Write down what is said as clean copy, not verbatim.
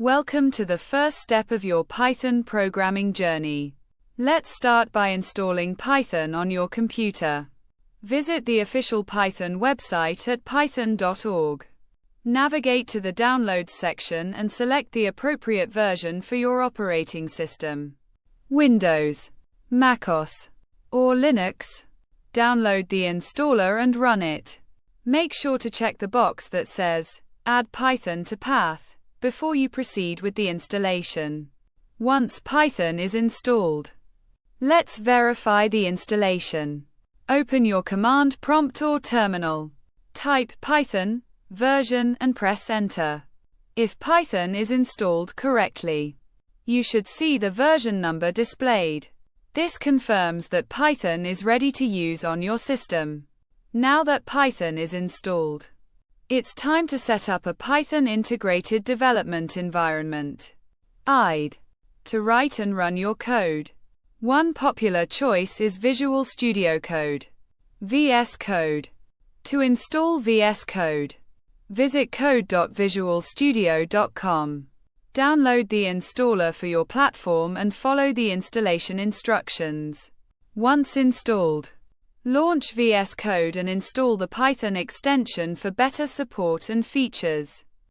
Welcome to the first step of your Python programming journey. Let's start by installing Python on your computer. Visit the official Python website at python.org. Navigate to the Downloads section and select the appropriate version for your operating system. Windows, macOS, or Linux. Download the installer and run it. Make sure to check the box that says, Add Python to Path, before you proceed with the installation. Once Python is installed, let's verify the installation. Open your command prompt or terminal. Type Python, version and press enter. If Python is installed correctly, you should see the version number displayed. This confirms that Python is ready to use on your system. Now that Python is installed, it's time to set up a Python integrated development environment, IDE, to write and run your code. One popular choice is Visual Studio Code, VS Code. To install VS Code, visit code.visualstudio.com. Download the installer for your platform and follow the installation instructions. Once installed, launch VS Code and install the Python extension for better support and features.